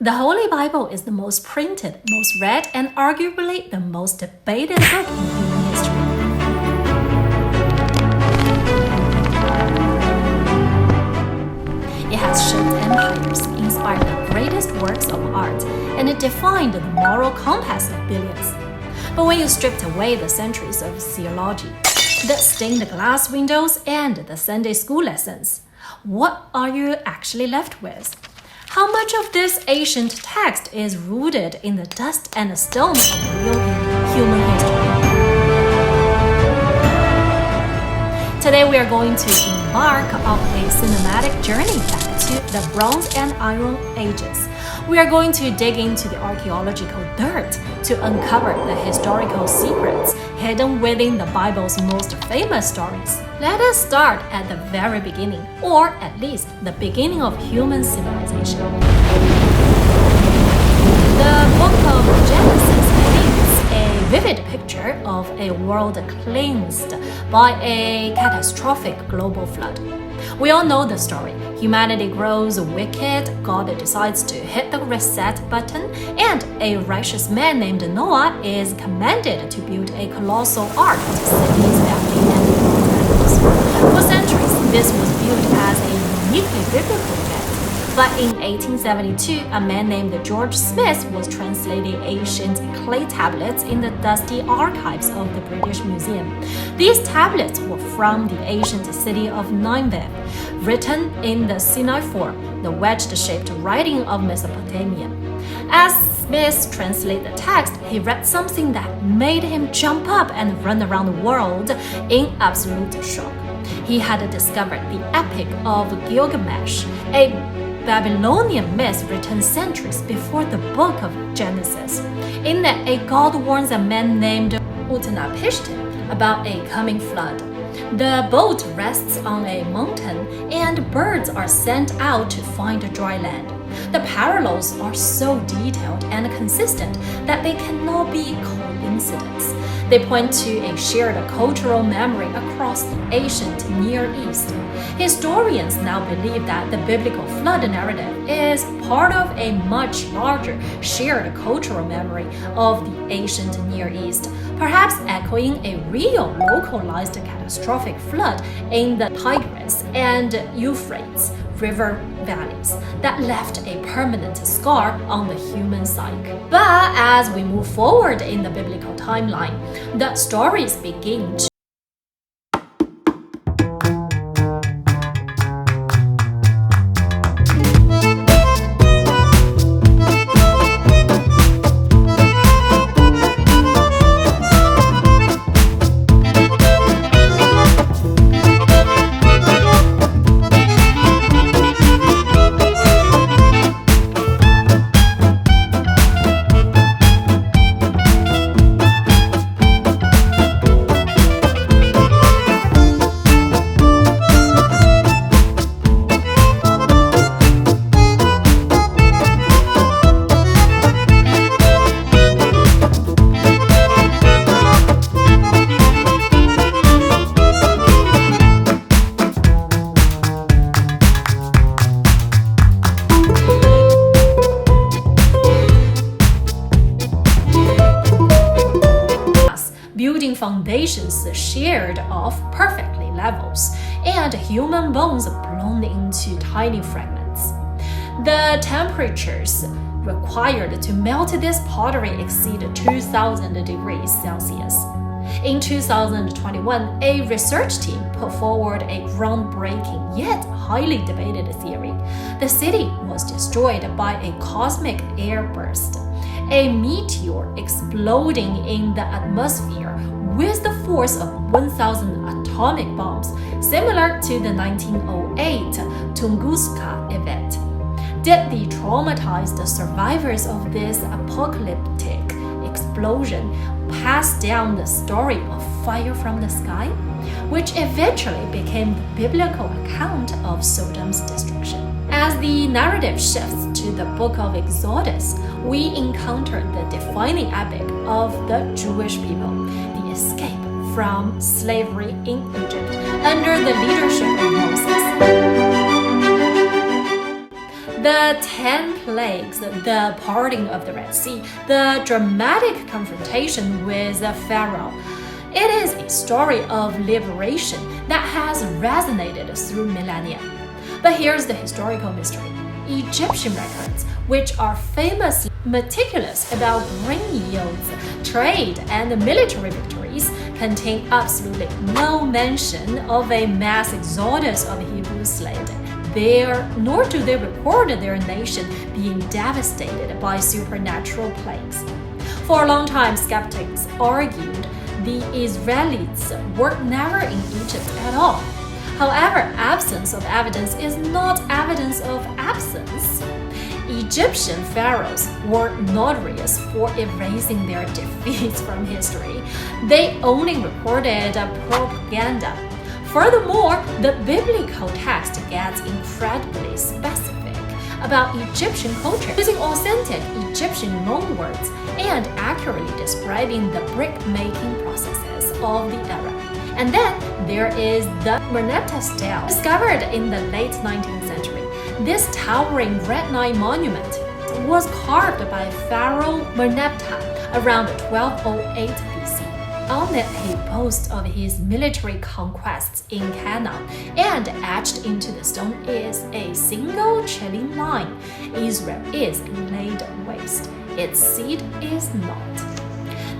The Holy Bible is the most printed, most read, and arguably the most debated book in human history. It has shaped empires, inspired the greatest works of art, and it defined the moral compass of billions. But when you stripped away the centuries of theology, the stained glass windows, and the Sunday school lessons, what are you actually left with? How much of this ancient text is rooted in the dust and the stone of real human history? Today we are going to embark on a cinematic journey back to the Bronze and Iron Ages. We are going to dig into the archaeological dirt to uncover the historical secrets hidden within the Bible's most famous stories. Let us start at the very beginning, or at least the beginning of human civilization. The book of Genesis paints a vivid picture of a world cleansed by a catastrophic global flood. We all know the story. Humanity grows wicked, God decides to hit the reset button, and a righteous man named Noah is commanded to build a colossal ark to save his family and animals. For centuries, this was viewed as a uniquely biblical event. But in 1872, a man named George Smith was translating ancient clay tablets in the dusty archives of the British Museum. These tablets were from the ancient city of Nineveh, written in the Sinai form, the wedge-shaped writing of Mesopotamia. As Smith translated the text, he read something that made him jump up and run around the world in absolute shock. He had discovered the Epic of Gilgamesh, a Babylonian myth written centuries before the book of Genesis. In it, a god warns a man named Utnapishtim about a coming flood. The boat rests on a mountain, and birds are sent out to find dry land. The parallels are so detailed and consistent that they cannot be coincidence. They point to a shared cultural memory across the ancient Near East. Historians now believe that the biblical flood narrative is part of a much larger shared cultural memory of the ancient Near East, perhaps echoing a real localized catastrophic flood in the Tigris and Euphrates river valleys that left a permanent scar on the human psyche. But as we move forward in the biblical timeline, the stories begin to building foundations sheared off perfectly levels, and human bones blown into tiny fragments. The temperatures required to melt this pottery exceed 2,000 degrees Celsius. In 2021, a research team put forward a groundbreaking yet highly debated theory. The city was destroyed by a cosmic airburst, a meteor exploding in the atmosphere with the force of 1,000 atomic bombs, similar to the 1908 Tunguska event. Did the traumatized survivors of this apocalyptic explosion pass down the story of fire from the sky, which eventually became the biblical account of Sodom's destruction? As the narrative shifts to the book of Exodus, we encounter the defining epic of the Jewish people, the escape from slavery in Egypt under the leadership of Moses. The 10 plagues, the parting of the Red Sea, the dramatic confrontation with Pharaoh. It is a story of liberation that has resonated through millennia. But here's the historical mystery. Egyptian records, which are famously meticulous about grain yields, trade, and military victories, contain absolutely no mention of a mass exodus of Hebrew slaves. Nor do they record their nation being devastated by supernatural plagues. For a long time, skeptics argued the Israelites were never in Egypt at all. However, absence of evidence is not evidence of absence. Egyptian pharaohs were notorious for erasing their defeats from history. They only recorded propaganda. Furthermore, the biblical text gets incredibly specific about Egyptian culture, using authentic Egyptian loanwords and accurately describing the brick-making processes of the era. And then there is the Tel Stele, discovered in the late 19th century. This towering granite monument was carved by Pharaoh Merneptah around 1208 BC. On it, he boasts of his military conquests in Canaan, and etched into the stone is a single chilling line: Israel is laid waste, its seed is not.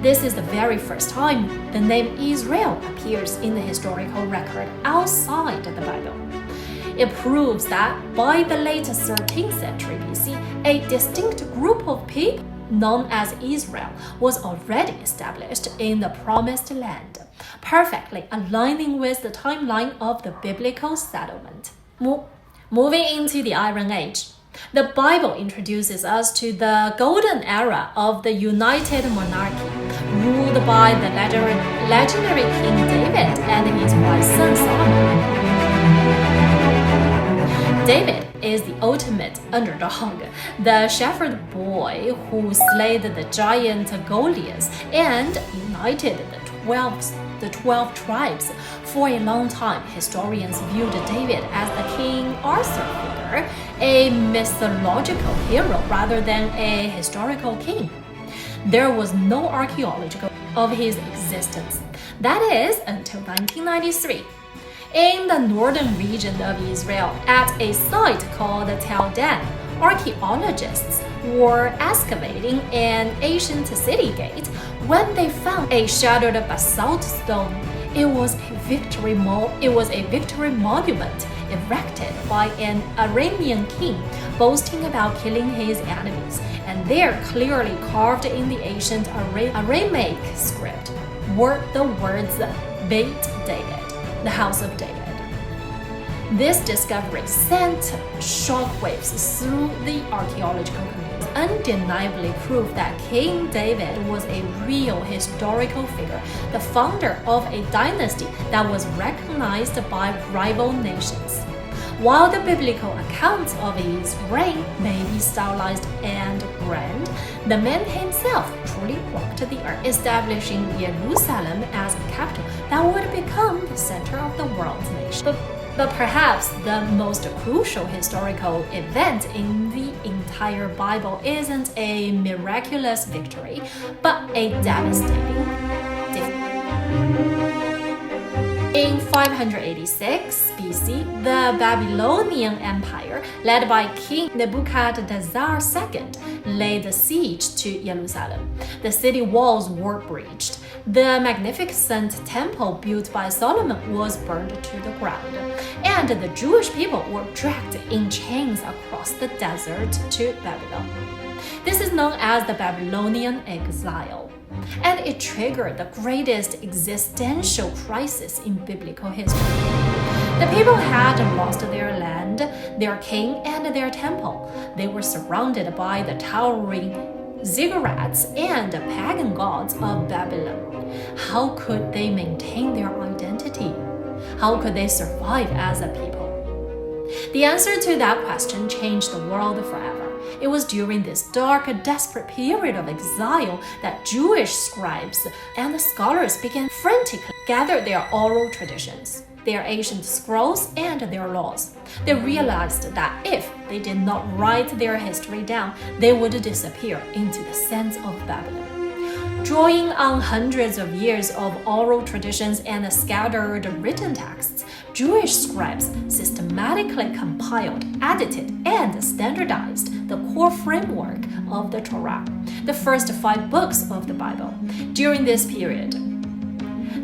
This is the very first time the name Israel appears in the historical record outside the Bible. It proves that by the late 13th century BC, a distinct group of people known as Israel was already established in the Promised Land, perfectly aligning with the timeline of the biblical settlement. Moving into the Iron Age, the Bible introduces us to the golden era of the United Monarchy, ruled by the legendary King David and his wise son Solomon. David is the ultimate underdog, the shepherd boy who slayed the giant Goliath and united the 12 tribes. For a long time, historians viewed David as the King Arthur figure, a mythological hero rather than a historical king. There was no archaeology of his existence. That is, until 1993. In the northern region of Israel, at a site called Tel Dan, archaeologists were excavating an ancient city gate when they found a shattered basalt stone. It was a victory monument erected by an Aramean king boasting about killing his enemies, and there, clearly carved in the ancient Aramaic script, were the words Beit David, the house of David. This discovery sent shockwaves through the archaeological community, undeniably proved that King David was a real historical figure, the founder of a dynasty that was recognized by rival nations. While the biblical accounts of his reign may be stylized and grand, the man himself truly walked the earth, establishing Jerusalem as a capital that would become the center of the world's nation. But perhaps the most crucial historical event in the entire Bible isn't a miraculous victory, but a devastating defeat. In 586 BC, the Babylonian Empire, led by King Nebuchadnezzar II, laid siege to Jerusalem. The city walls were breached. The magnificent temple built by Solomon was burned to the ground, and the Jewish people were dragged in chains across the desert to Babylon. This is known as the Babylonian Exile, and it triggered the greatest existential crisis in biblical history. The people had lost their land, their king, and their temple. They were surrounded by the towering ziggurats and pagan gods of Babylon. How could they maintain their identity? How could they survive as a people? The answer to that question changed the world forever. It was during this dark, desperate period of exile that Jewish scribes and scholars began frantically to gather their oral traditions. their ancient scrolls, and their laws. They realized that if they did not write their history down, they would disappear into the sands of Babylon. Drawing on hundreds of years of oral traditions and scattered written texts, Jewish scribes systematically compiled, edited, and standardized the core framework of the Torah, the first 5 books of the Bible. During this period,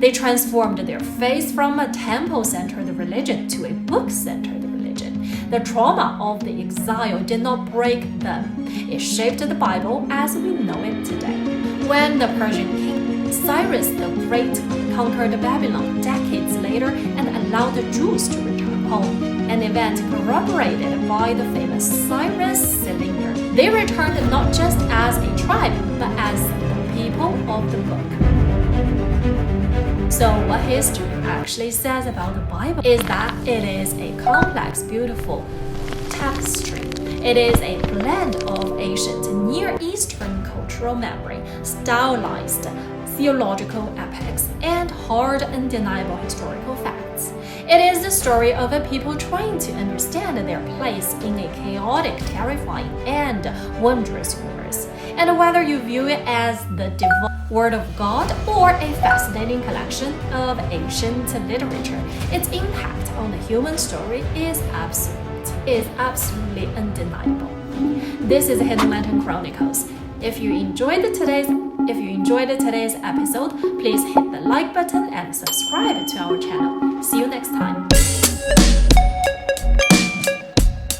they transformed their faith from a temple-centered religion to a book-centered religion. The trauma of the exile did not break them. It shaped the Bible as we know it today. When the Persian king Cyrus the Great conquered Babylon decades later and allowed the Jews to return home, an event corroborated by the famous Cyrus cylinder. They returned not just as a tribe, but as the people of the book. So what history actually says about the Bible is that it is a complex, beautiful tapestry. It is a blend of ancient Near Eastern cultural memory, stylized theological epics, and hard, undeniable historical facts. It is the story of a people trying to understand their place in a chaotic, terrifying, and wondrous universe. And whether you view it as the divine Word of God or a fascinating collection of ancient literature, its impact on the human story is absolutely undeniable. This is Hidden Lantern Chronicles. If you enjoyed today's episode, please hit the like button and subscribe to our channel. See you next time.